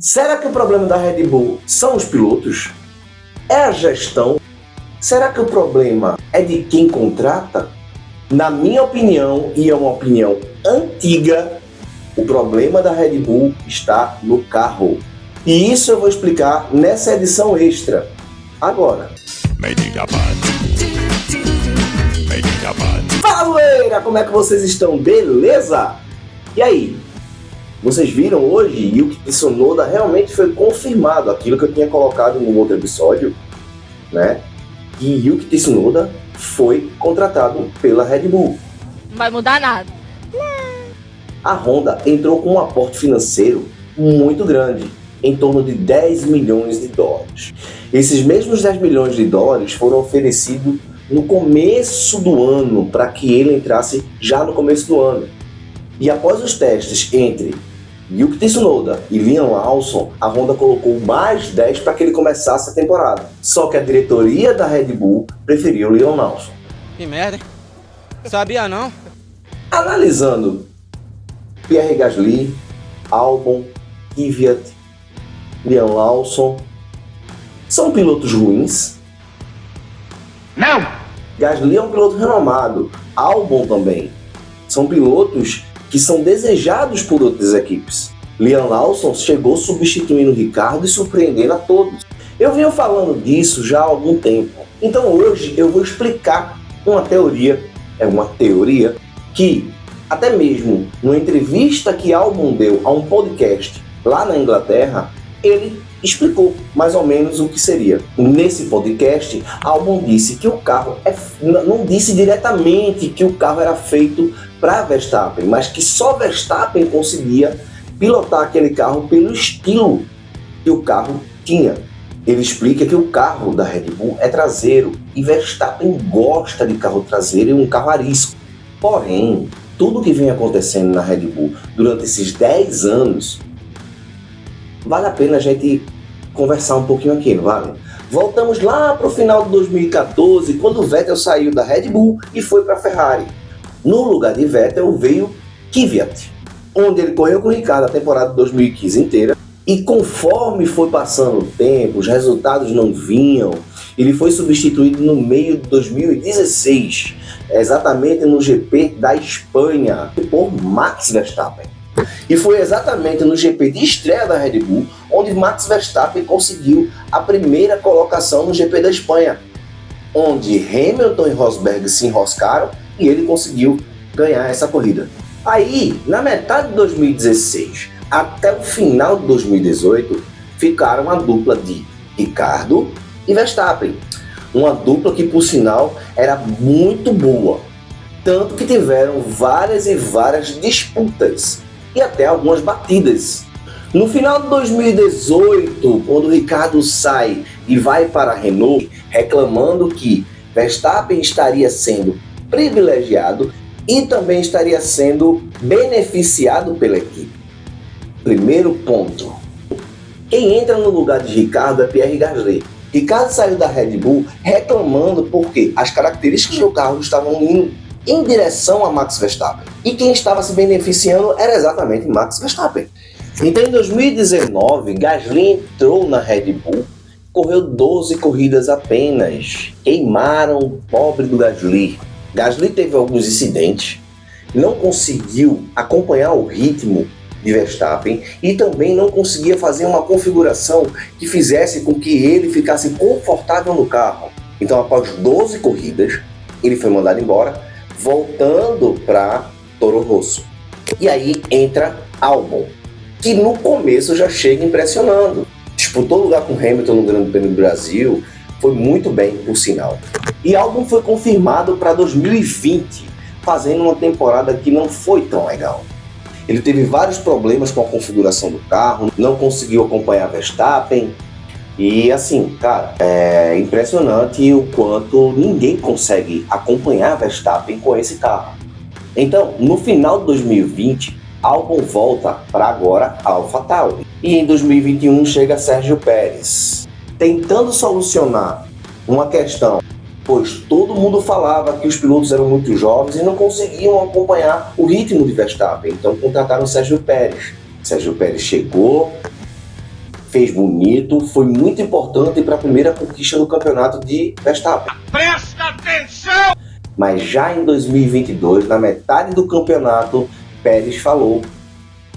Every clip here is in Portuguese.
Será que o problema da Red Bull são os pilotos? É a gestão? Será que o problema é de quem contrata? Na minha opinião, e é uma opinião antiga, o problema da Red Bull está no carro. E isso eu vou explicar nessa edição extra. Agora. Fala, galera! Como é que vocês estão? Beleza? E aí? Vocês viram hoje Yuki Tsunoda realmente foi confirmado aquilo que eu tinha colocado no outro episódio, né? Que Yuki Tsunoda foi contratado pela Red Bull. Não vai mudar nada. A Honda entrou com um aporte financeiro muito grande, em torno de 10 milhões de dólares. Esses mesmos 10 milhões de dólares foram oferecidos no começo do ano, para que ele entrasse já no começo do ano. E após os testes entre Yuki Tsunoda e Liam Lawson, a Honda colocou mais 10 para que ele começasse a temporada. Só que a diretoria da Red Bull preferiu Liam Lawson. Que merda, hein? Sabia não? Analisando Pierre Gasly, Albon, Kvyat, Liam Lawson, são pilotos ruins? Não! Gasly é um piloto renomado, Albon também. São pilotos que são desejados por outras equipes. Liam Lawson chegou substituindo o Ricciardo e surpreendendo a todos. Eu venho falando disso já há algum tempo. Então hoje eu vou explicar uma teoria que até mesmo numa entrevista que Albon deu a um podcast lá na Inglaterra, ele explicou mais ou menos o que seria. Nesse podcast, Albon disse que o carro não disse diretamente que o carro era feito para Verstappen, mas que só Verstappen conseguia pilotar aquele carro pelo estilo que o carro tinha. Ele explica que o carro da Red Bull é traseiro e Verstappen gosta de carro traseiro e um carro arisco. Porém, tudo que vem acontecendo na Red Bull durante esses 10 anos, vale a pena a gente conversar um pouquinho aqui, não vale? Voltamos lá para o final de 2014, quando o Vettel saiu da Red Bull e foi para a Ferrari. No lugar de Vettel veio Kvyat, onde ele correu com o Ricciardo a temporada de 2015 inteira, e conforme foi passando o tempo, os resultados não vinham, ele foi substituído no meio de 2016, exatamente no GP da Espanha, por Max Verstappen. E foi exatamente no GP de estreia da Red Bull onde Max Verstappen conseguiu a primeira colocação no GP da Espanha, onde Hamilton e Rosberg se enroscaram e ele conseguiu ganhar essa corrida. Aí, na metade de 2016 até o final de 2018, ficaram a dupla de Ricciardo e Verstappen. Uma dupla que, por sinal, era muito boa. Tanto que tiveram várias e várias disputas e até algumas batidas. No final de 2018, quando o Ricciardo sai e vai para a Renault, reclamando que Verstappen estaria sendo privilegiado e também estaria sendo beneficiado pela equipe. Primeiro ponto. Quem entra no lugar de Ricciardo é Pierre Gasly. Ricciardo saiu da Red Bull reclamando porque as características do carro estavam indo em direção a Max Verstappen. E quem estava se beneficiando era exatamente Max Verstappen. Então em 2019, Gasly entrou na Red Bull, correu 12 corridas apenas. Queimaram o pobre do Gasly. Gasly teve alguns incidentes, não conseguiu acompanhar o ritmo de Verstappen e também não conseguia fazer uma configuração que fizesse com que ele ficasse confortável no carro. Então após 12 corridas, ele foi mandado embora, voltando para Toro Rosso. E aí entra Albon, que no começo já chega impressionando. Disputou lugar com Hamilton no Grande Prêmio do Brasil, foi muito bem, por sinal. E Albon foi confirmado para 2020, fazendo uma temporada que não foi tão legal. Ele teve vários problemas com a configuração do carro, não conseguiu acompanhar Verstappen. E assim, cara, é impressionante o quanto ninguém consegue acompanhar Verstappen com esse carro. Então, no final de 2020, Albon volta para agora a AlphaTauri. E em 2021 chega Sérgio Pérez, tentando solucionar uma questão, pois todo mundo falava que os pilotos eram muito jovens e não conseguiam acompanhar o ritmo de Verstappen. Então contrataram Sérgio Pérez. Sérgio Pérez chegou, fez bonito, foi muito importante para a primeira conquista do campeonato de Verstappen. Presta atenção! Mas já em 2022, na metade do campeonato, Pérez falou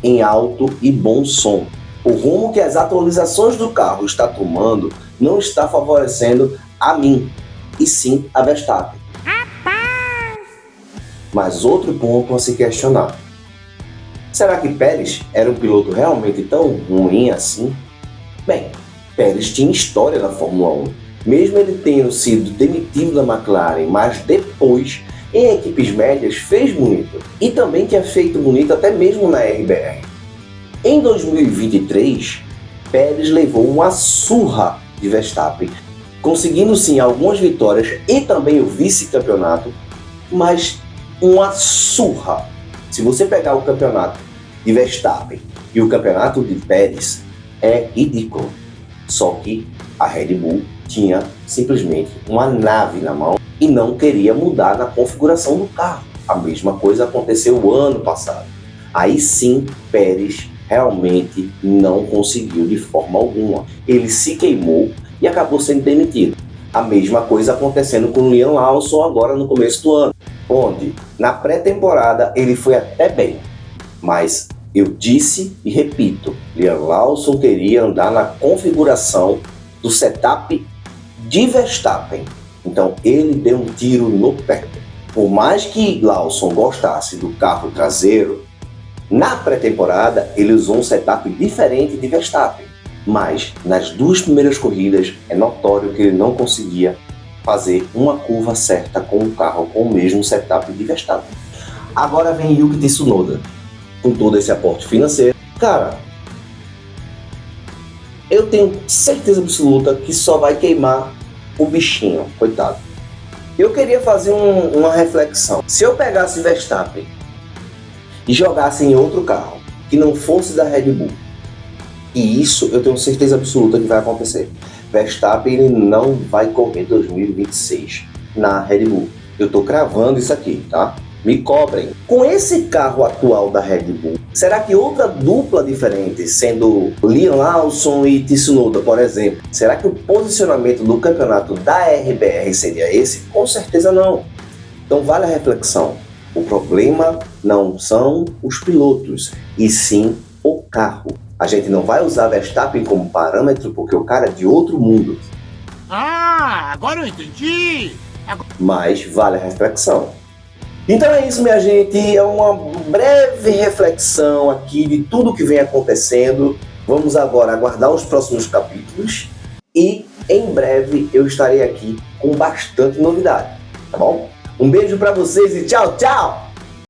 em alto e bom som: o rumo que as atualizações do carro está tomando não está favorecendo a mim, e sim a Verstappen. Mas outro ponto a se questionar: será que Pérez era um piloto realmente tão ruim assim? Bem, Pérez tinha história na Fórmula 1. Mesmo ele tendo sido demitido da McLaren, mas depois, em equipes médias, fez bonito. E também tinha feito bonito até mesmo na RBR. Em 2023, Pérez levou uma surra de Verstappen, conseguindo sim algumas vitórias e também o vice-campeonato, mas uma surra. Se você pegar o campeonato de Verstappen e o campeonato de Pérez, é ridículo. Só que a Red Bull tinha simplesmente uma nave na mão e não queria mudar na configuração do carro. A mesma coisa aconteceu o ano passado. Aí sim, Pérez realmente não conseguiu de forma alguma. Ele se queimou e acabou sendo demitido. A mesma coisa acontecendo com o Liam Lawson agora no começo do ano, onde na pré-temporada ele foi até bem, mas eu disse e repito, Liam Lawson queria andar na configuração do setup de Verstappen. Então ele deu um tiro no pé. Por mais que Lawson gostasse do carro traseiro, na pré-temporada ele usou um setup diferente de Verstappen. Mas nas duas primeiras corridas é notório que ele não conseguia fazer uma curva certa com o carro com o mesmo setup de Verstappen. Agora vem Yuki Tsunoda, com todo esse aporte financeiro. Cara, eu tenho certeza absoluta que só vai queimar o bichinho, coitado. Eu queria fazer uma reflexão. Se eu pegasse Verstappen e jogasse em outro carro, que não fosse da Red Bull, e isso eu tenho certeza absoluta que vai acontecer, Verstappen ele não vai correr 2026 na Red Bull. Eu tô cravando isso aqui, tá? Me cobrem. Com esse carro atual da Red Bull, será que outra dupla diferente, sendo Liam Lawson e Tsunoda, por exemplo, será que o posicionamento do campeonato da RBR seria esse? Com certeza não. Então vale a reflexão. O problema não são os pilotos, e sim o carro. A gente não vai usar Verstappen como parâmetro porque o cara é de outro mundo. Ah, agora eu entendi! Mas vale a reflexão. Então é isso, minha gente, é uma breve reflexão aqui de tudo que vem acontecendo. Vamos agora aguardar os próximos capítulos e em breve eu estarei aqui com bastante novidade, tá bom? Um beijo pra vocês e tchau, tchau!